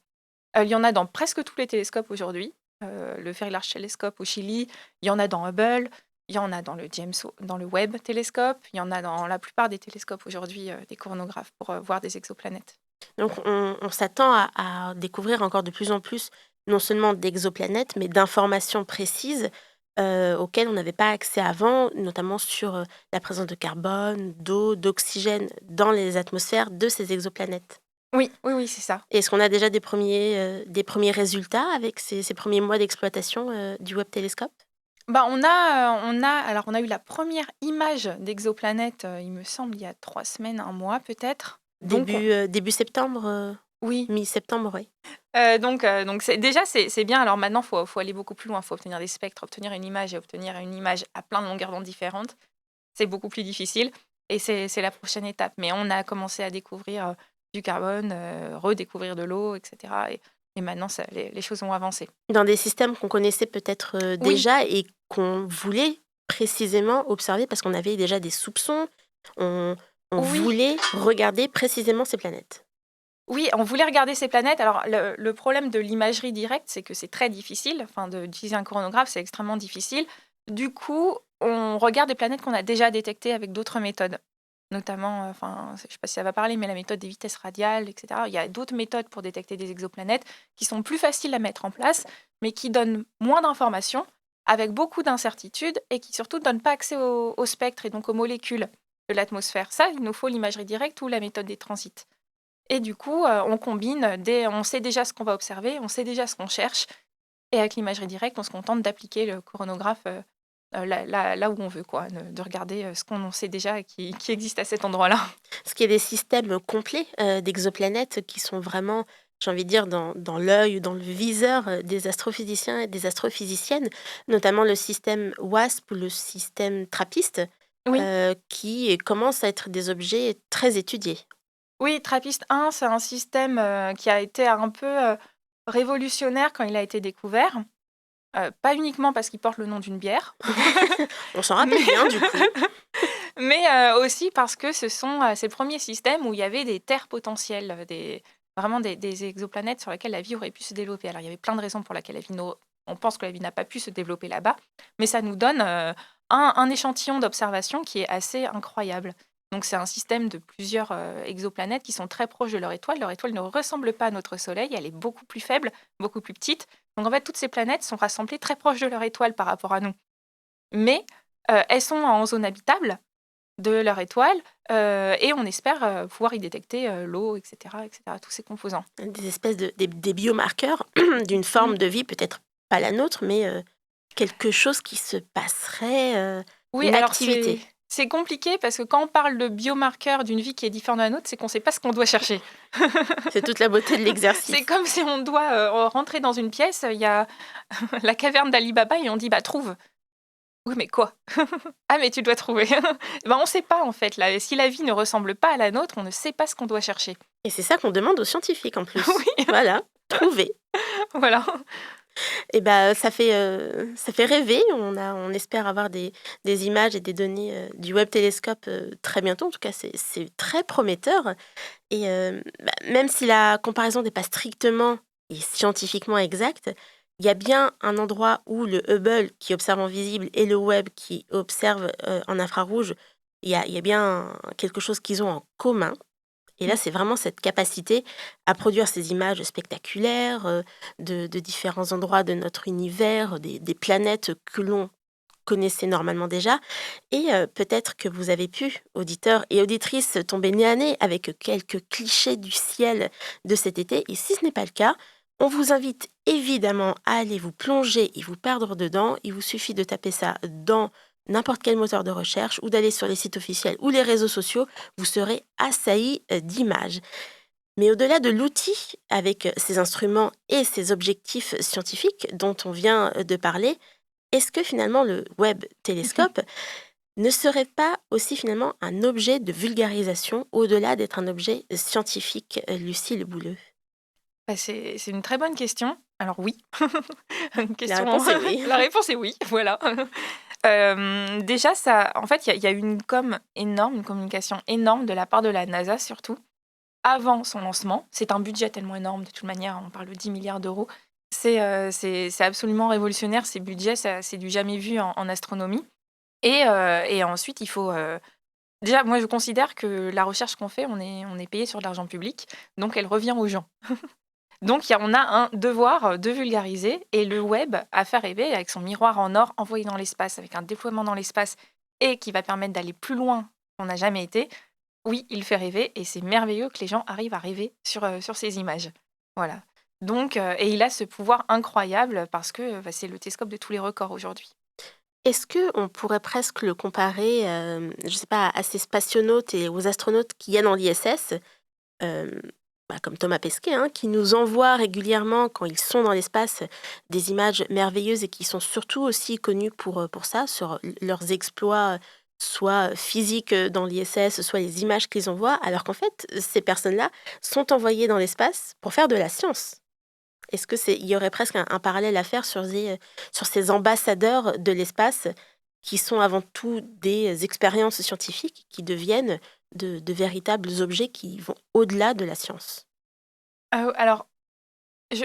Il y en a dans presque tous les télescopes aujourd'hui. Le Very Large Telescope au Chili, il y en a dans Hubble, il y en a dans le Webb Telescope, il y en a dans la plupart des télescopes aujourd'hui, des coronographes pour voir des exoplanètes. Donc, on s'attend à découvrir encore de plus en plus, non seulement d'exoplanètes, mais d'informations précises auxquelles on n'avait pas accès avant, notamment sur la présence de carbone, d'eau, d'oxygène dans les atmosphères de ces exoplanètes. Oui, oui, oui, c'est ça. Est-ce qu'on a déjà des premiers résultats avec ces premiers mois d'exploitation du Webb Télescope? Bah, on a eu la première image d'exoplanète, il me semble, il y a 3 semaines, 1 mois peut-être. Donc Début septembre, oui, mi-septembre, oui. donc c'est bien. Alors maintenant, faut aller beaucoup plus loin. Faut obtenir des spectres, obtenir une image et obtenir une image à plein de longueurs d'onde différentes. C'est beaucoup plus difficile et c'est la prochaine étape. Mais on a commencé à découvrir, du carbone, redécouvrir de l'eau et cetera et maintenant les choses ont avancé. Dans des systèmes qu'on connaissait peut-être Oui, déjà et qu'on voulait précisément observer parce qu'on avait déjà des soupçons, on oui. voulait regarder précisément ces planètes. Oui, on voulait regarder ces planètes. Alors, le problème de l'imagerie directe, c'est que c'est très difficile. Enfin, d'utiliser un coronographe, c'est extrêmement difficile. Du coup, on regarde des planètes qu'on a déjà détectées avec d'autres méthodes. Notamment, enfin, je ne sais pas si ça va parler, mais la méthode des vitesses radiales, etc. Il y a d'autres méthodes pour détecter des exoplanètes qui sont plus faciles à mettre en place, mais qui donnent moins d'informations, avec beaucoup d'incertitudes, et qui surtout ne donnent pas accès au spectre et donc aux molécules de l'atmosphère. Ça, il nous faut l'imagerie directe ou la méthode des transits. Et du coup, on combine on sait déjà ce qu'on va observer, on sait déjà ce qu'on cherche et avec l'imagerie directe, on se contente d'appliquer le coronographe, là où on veut quoi, de regarder, ce qu'on sait déjà et qui existe à cet endroit-là. Ce qui est des systèmes complets d'exoplanètes qui sont vraiment, j'ai envie de dire, dans l'œil, dans le viseur des astrophysiciens et des astrophysiciennes, notamment le système WASP ou le système TRAPPIST, Oui, qui commencent à être des objets très étudiés. oui, TRAPPIST-1, c'est un système, qui a été un peu, révolutionnaire quand il a été découvert. Pas uniquement parce qu'il porte le nom d'une bière, On s'en mais rappelle bien, du coup. mais aussi parce que c'est le premier système où il y avait des terres potentielles, vraiment des exoplanètes sur lesquelles la vie aurait pu se développer. Alors, il y avait plein de raisons pour lesquelles on pense que la vie n'a pas pu se développer là-bas, mais ça nous donne un échantillon d'observation qui est assez incroyable. Donc, c'est un système de plusieurs exoplanètes qui sont très proches de leur étoile. Leur étoile ne ressemble pas à notre Soleil, elle est beaucoup plus faible, beaucoup plus petite. Donc, en fait, toutes ces planètes sont rassemblées très proches de leur étoile par rapport à nous. Mais elles sont en zone habitable de leur étoile, et on espère pouvoir y détecter l'eau, etc., tous ces composants. Des espèces des biomarqueurs d'une Mm. forme de vie, peut-être pas la nôtre, mais quelque chose qui se passerait, Oui, une alors c'est activité. c'est compliqué parce que quand on parle de biomarqueurs d'une vie qui est différente de la nôtre, c'est qu'on ne sait pas ce qu'on doit chercher. C'est toute la beauté de l'exercice. C'est comme si on doit rentrer dans une pièce, il y a la caverne d'Ali Baba et on dit bah trouve. Oui, mais quoi? Ah, mais tu dois trouver. Ben, on ne sait pas en fait. Si la vie ne ressemble pas à la nôtre, on ne sait pas ce qu'on doit chercher. Et c'est ça qu'on demande aux scientifiques en plus. Oui, Voilà, trouver. voilà. Et bah, ça fait rêver. On espère avoir des images et des données du Webb Télescope très bientôt. En tout cas, c'est très prometteur. Et même si la comparaison n'est pas strictement et scientifiquement exacte, il y a bien un endroit où le Hubble qui observe en visible et le Webb qui observe en infrarouge, il y a bien quelque chose qu'ils ont en commun. Et là, c'est vraiment cette capacité à produire ces images spectaculaires de différents endroits de notre univers, des planètes que l'on connaissait normalement déjà. Et peut-être que vous avez pu, auditeurs et auditrices, tomber nez à nez avec quelques clichés du ciel de cet été. Et si ce n'est pas le cas, on vous invite évidemment à aller vous plonger et vous perdre dedans. Il vous suffit de taper ça dans n'importe quel moteur de recherche ou d'aller sur les sites officiels ou les réseaux sociaux. Vous serez assaillis d'images. Mais au-delà de l'outil, avec ses instruments et ses objectifs scientifiques dont on vient de parler, est-ce que finalement le Webb télescope ne serait pas aussi finalement un objet de vulgarisation au-delà d'être un objet scientifique, Lucie Le Bouleux? Bah, c'est une très bonne question. Alors oui, une La question réponse est oui. la réponse est oui, voilà. Déjà ça en fait, il y a eu une com énorme, une communication énorme de la part de la NASA surtout, avant son lancement. C'est un budget tellement énorme de toute manière, on parle de 10 milliards d'euros. C'est absolument révolutionnaire ces budgets, c'est du jamais vu en astronomie et ensuite il faut, déjà moi je considère que la recherche qu'on fait, on est payé sur de l'argent public, donc elle revient aux gens. Donc on a un devoir de vulgariser et le web a fait rêver avec son miroir en or envoyé dans l'espace, avec un déploiement dans l'espace et qui va permettre d'aller plus loin qu'on n'a jamais été. Oui, il fait rêver et c'est merveilleux que les gens arrivent à rêver sur ces images. Voilà. Donc, et il a ce pouvoir incroyable parce que c'est le télescope de tous les records aujourd'hui. Est-ce que on pourrait presque le comparer, je sais pas, à ces spationautes et aux astronautes qu'il y a dans l'ISS? Hem, Comme Thomas Pesquet, hein, qui nous envoie régulièrement, quand ils sont dans l'espace, des images merveilleuses et qui sont surtout aussi connus pour ça, sur leurs exploits, soit physiques, dans l'ISS, soit les images qu'ils envoient, alors qu'en fait, ces personnes-là sont envoyées dans l'espace pour faire de la science. Est-ce que c'est il y aurait presque un parallèle à faire sur ces ambassadeurs de l'espace qui sont avant tout des expériences scientifiques qui deviennent de véritables objets qui vont au-delà de la science? Alors,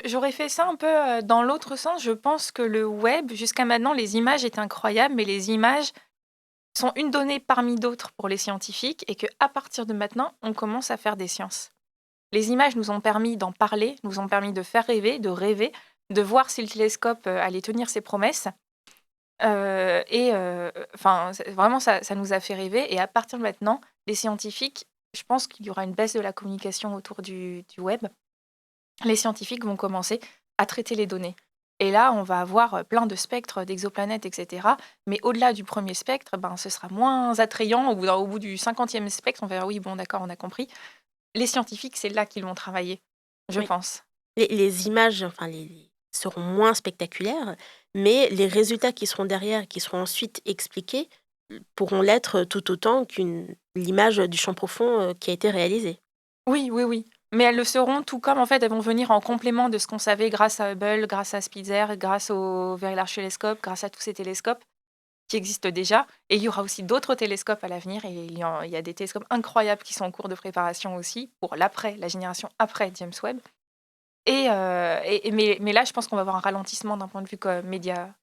j'aurais fait ça un peu, dans l'autre sens. Je pense que le web, jusqu'à maintenant, les images étaient incroyables, mais les images sont une donnée parmi d'autres pour les scientifiques et qu'à partir de maintenant, on commence à faire des sciences. Les images nous ont permis d'en parler, nous ont permis de faire rêver, de rêver, de voir si le télescope, allait tenir ses promesses, enfin, vraiment ça nous a fait rêver et à partir de maintenant, les scientifiques, je pense qu'il y aura une baisse de la communication autour du web. Les scientifiques vont commencer à traiter les données et là, on va avoir, plein de spectres d'exoplanètes et cetera, mais au-delà du premier spectre, ben, ce sera moins attrayant. Au bout du 50e spectre, on va dire: «Oui, bon d'accord, on a compris». Les scientifiques, c'est là qu'ils vont travailler, je Oui. pense. Les images, enfin les seront moins spectaculaires, mais les résultats qui seront derrière, qui seront ensuite expliqués, pourront l'être tout autant qu'une l'image du champ profond, qui a été réalisée. Oui, oui, oui, mais elles le seront tout comme en fait, elles vont venir en complément de ce qu'on savait grâce à Hubble, grâce à Spitzer, grâce au Very Large Telescope, grâce à tous ces télescopes qui existent déjà et il y aura aussi d'autres télescopes à l'avenir et il y a des télescopes incroyables qui sont en cours de préparation aussi pour l'après, la génération après James Webb mais là, je pense qu'on va avoir un ralentissement d'un point de vue co média,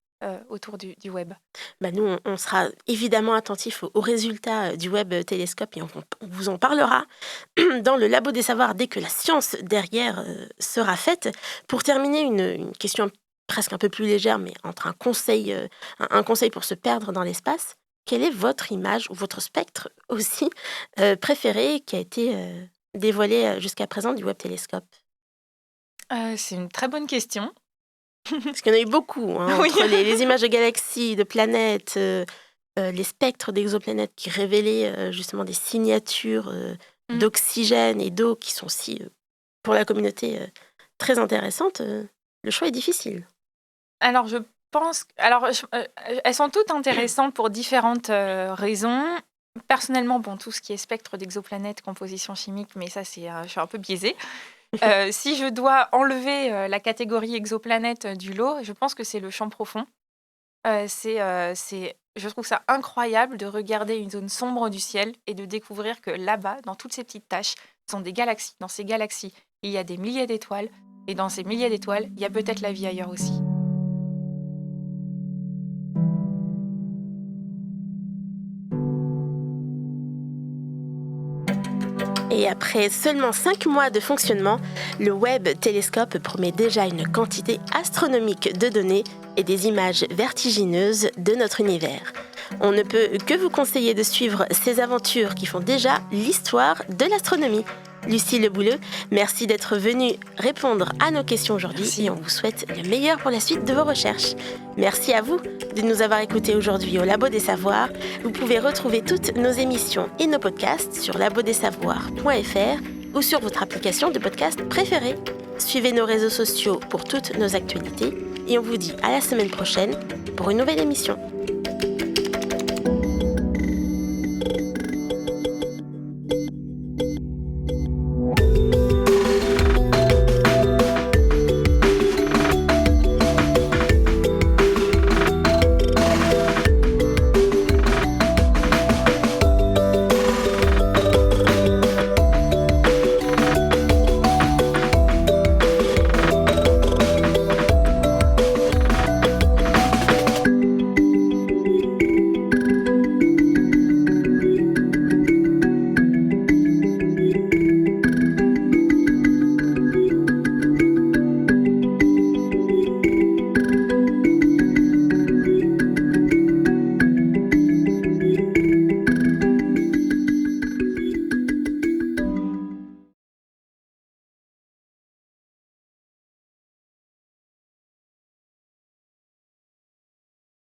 autour du web. Nous, on sera évidemment attentifs aux résultats, du Webb Télescope et on vous en parlera dans le Labo des Savoirs dès que la science derrière, sera faite. Pour terminer, une question presque un peu plus légère, mais entre un conseil pour se perdre dans l'espace. Quelle est votre image ou votre spectre aussi, préféré qui a été, dévoilé, jusqu'à présent du Webb Télescope? C'est une très bonne question. Parce qu'il y en a eu beaucoup, hein, Oui. entre les images de galaxies, de planètes, les spectres d'exoplanètes qui révélaient, justement des signatures, Mmh. d'oxygène et d'eau qui sont aussi, pour la communauté, très intéressantes, le choix est difficile. Alors je pense alors elles sont toutes intéressantes pour différentes, raisons. Personnellement, bon, tout ce qui est spectre d'exoplanètes, composition chimique, mais ça c'est, je suis un peu biaisée. Si je dois enlever, la catégorie exoplanète, du lot, je pense que c'est le champ profond. Je trouve ça incroyable de regarder une zone sombre du ciel et de découvrir que là-bas, dans toutes ces petites taches, sont des galaxies. Dans ces galaxies, il y a des milliers d'étoiles et dans ces milliers d'étoiles, il y a peut-être la vie ailleurs aussi. Et après seulement 5 mois de fonctionnement, le Webb Télescope promet déjà une quantité astronomique de données et des images vertigineuses de notre univers. On ne peut que vous conseiller de suivre ces aventures qui font déjà l'histoire de l'astronomie. Lucie Lebouleux, merci d'être venue répondre à nos questions aujourd'hui. Merci. Et on vous souhaite le meilleur pour la suite de vos recherches. Merci à vous de nous avoir écoutés aujourd'hui au Labo des Savoirs. Vous pouvez retrouver toutes nos émissions et nos podcasts sur labodesavoirs.fr ou sur votre application de podcast préférée. Suivez nos réseaux sociaux pour toutes nos actualités et on vous dit à la semaine prochaine pour une nouvelle émission.